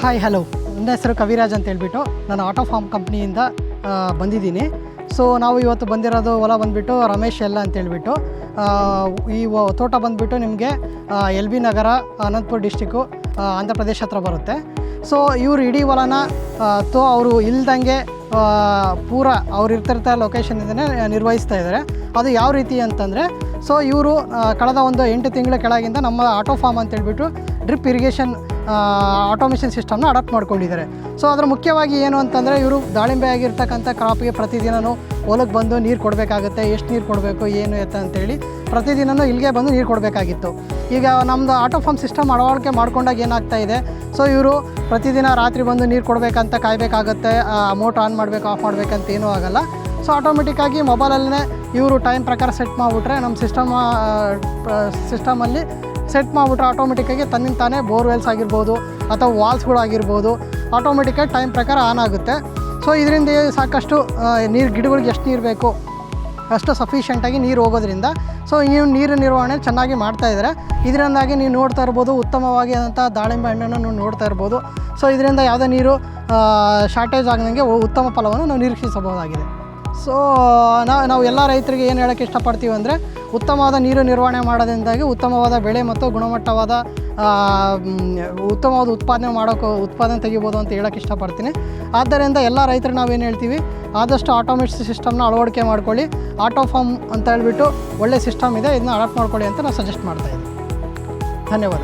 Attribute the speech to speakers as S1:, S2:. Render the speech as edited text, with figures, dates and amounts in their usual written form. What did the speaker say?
S1: Hi hello, ನನ್ನ ಹೆಸರು ಕವಿರಾಜ್ ಅಂತ ಹೇಳ್ಬಿಟ್ಟು ನಾನು ಆಟೋ ಫಾರ್ಮ್ ಕಂಪ್ನಿಯಿಂದ ಬಂದಿದ್ದೀನಿ. ಸೊ ನಾವು ಇವತ್ತು ಬಂದಿರೋದು ಹೊಲ ಬಂದುಬಿಟ್ಟು ರಮೇಶ್ ಎಲ್ಲ ಅಂತ ಹೇಳ್ಬಿಟ್ಟು. ಈ ತೋಟ ಬಂದುಬಿಟ್ಟು ನಿಮಗೆ ಎಲ್ ಬಿ ನಗರ, ಅನಂತಪುರ ಡಿಸ್ಟಿಕ್ಕು, ಆಂಧ್ರ ಪ್ರದೇಶ ಹತ್ರ ಬರುತ್ತೆ. ಸೊ ಇವರು ಇಡೀ ಹೊಲನ ಅವರು ಇಲ್ದಂಗೆ ಪೂರ ಅವ್ರು ಇರ್ತಿರ್ತ ಲೊಕೇಶನಿಂದನೇ ನಿರ್ವಹಿಸ್ತಾ ಇದ್ದಾರೆ. ಅದು ಯಾವ ರೀತಿ ಅಂತಂದರೆ, ಸೊ ಇವರು ಕಳೆದ ಒಂದು 8 ತಿಂಗಳ ಕೆಳಗಿಂದ ನಮ್ಮ ಆಟೋ ಫಾರ್ಮ್ ಅಂತ ಹೇಳ್ಬಿಟ್ಟು ಡ್ರಿಪ್ ಇರಿಗೇಷನ್ ಆಟೋಮೇಷನ್ ಸಿಸ್ಟಮ್ನ ಅಡಾಪ್ಟ್ ಮಾಡ್ಕೊಂಡಿದ್ದಾರೆ. ಸೊ ಅದರ ಮುಖ್ಯವಾಗಿ ಏನು ಅಂತಂದರೆ, ಇವರು ದಾಳಿಂಬೆ ಆಗಿರ್ತಕ್ಕಂಥ ಕ್ರಾಪ್ಗೆ ಪ್ರತಿದಿನವೂ ಹೊಲಕ್ಕೆ ಬಂದು ನೀರು ಕೊಡಬೇಕಾಗುತ್ತೆ. ಎಷ್ಟು ನೀರು ಕೊಡಬೇಕು ಏನು ಎತ್ತ ಅಂತೇಳಿ ಪ್ರತಿದಿನವೂ ಇಲ್ಲಿಗೆ ಬಂದು ನೀರು ಕೊಡಬೇಕಾಗಿತ್ತು. ಈಗ ನಮ್ಮದು ಆಟೋ ಫಾರ್ಮ್ ಸಿಸ್ಟಮ್ ಅಳವಡಿಕೆ ಮಾಡ್ಕೊಂಡಾಗ ಏನಾಗ್ತಾ ಇದೆ, ಸೊ ಇವರು ಪ್ರತಿದಿನ ರಾತ್ರಿ ಬಂದು ನೀರು ಕೊಡಬೇಕಂತ ಕಾಯಬೇಕಾಗತ್ತೆ. ಮೋಟ್ರ್ ಆನ್ ಮಾಡಬೇಕು ಆಫ್ ಮಾಡಬೇಕಂತ ಏನೂ ಆಗೋಲ್ಲ. ಸೊ ಆಟೋಮೆಟಿಕ್ಕಾಗಿ ಮೊಬೈಲಲ್ಲೇ ಇವರು ಟೈಮ್ ಪ್ರಕಾರ ಸೆಟ್ ಮಾಡಿಬಿಟ್ರೆ, ನಮ್ಮ ಸಿಸ್ಟಮಲ್ಲಿ ಸೆಟ್ ಮಾಡಿಬಿಟ್ರೆ ಆಟೋಮೆಟಿಕ್ಕಾಗಿ ತನ್ನಿಂದ ತಾನೇ ಬೋರ್ವೆಲ್ಸ್ ಆಗಿರ್ಬೋದು ಅಥವಾ ವಾಲ್ಸ್ಗಳಾಗಿರ್ಬೋದು ಆಟೋಮೆಟಿಕ್ಕಾಗಿ ಟೈಮ್ ಪ್ರಕಾರ ಆನ್ ಆಗುತ್ತೆ. ಸೊ ಇದರಿಂದ ಸಾಕಷ್ಟು ನೀರು, ಗಿಡಗಳಿಗೆ ಎಷ್ಟು ನೀರು ಬೇಕು ಅಷ್ಟು ಸಫಿಷಿಯೆಂಟಾಗಿ ನೀರು ಹೋಗೋದ್ರಿಂದ ಸೊ ಈ ನೀರು ನಿರ್ವಹಣೆ ಚೆನ್ನಾಗಿ ಮಾಡ್ತಾಯಿದ್ದಾರೆ. ಇದರಿಂದಾಗಿ ನೀವು ನೋಡ್ತಾ ಇರ್ಬೋದು, ಉತ್ತಮವಾಗಿ ಆದಂಥ ದಾಳಿಂಬೆ ಹಣ್ಣನ್ನು ನೀವು ನೋಡ್ತಾ ಇರ್ಬೋದು. ಸೊ ಇದರಿಂದ ಯಾವುದೇ ನೀರು ಶಾರ್ಟೇಜ್ ಆಗದಂಗೆ ಉತ್ತಮ ಫಲವನ್ನು ನಾವು ನಿರೀಕ್ಷಿಸಬಹುದಾಗಿದೆ. ಸೊ ನಾವು ಎಲ್ಲ ರೈತರಿಗೆ ಏನು ಹೇಳೋಕ್ಕೆ ಇಷ್ಟಪಡ್ತೀವಿ ಅಂದರೆ, ಉತ್ತಮವಾದ ನೀರು ನಿರ್ವಹಣೆ ಮಾಡೋದ್ರಿಂದಾಗಿ ಉತ್ತಮವಾದ ಬೆಳೆ ಮತ್ತು ಗುಣಮಟ್ಟವಾದ ಉತ್ತಮವಾದ ಉತ್ಪಾದನೆ ತೆಗಿಬೋದು ಅಂತ ಹೇಳೋಕ್ಕೆ ಇಷ್ಟಪಡ್ತೀನಿ. ಆದ್ದರಿಂದ ಎಲ್ಲ ರೈತರಿಗೆ ನಾವೇನು ಹೇಳ್ತೀವಿ, ಆದಷ್ಟು ಆಟೋಮೇಷನ್ ಸಿಸ್ಟಮ್ನ ಅಳವಡಿಕೆ ಮಾಡ್ಕೊಳ್ಳಿ. ಆಟೋ ಫಾರ್ಮ್ ಅಂತ ಹೇಳ್ಬಿಟ್ಟು ಒಳ್ಳೆ ಸಿಸ್ಟಮ್ ಇದೆ, ಇದನ್ನ ಅಡಾಪ್ಟ್ ಮಾಡ್ಕೊಳ್ಳಿ ಅಂತ ನಾವು ಸಜೆಸ್ಟ್ ಮಾಡ್ತಾಯಿದ್ದೀವಿ. ಧನ್ಯವಾದ.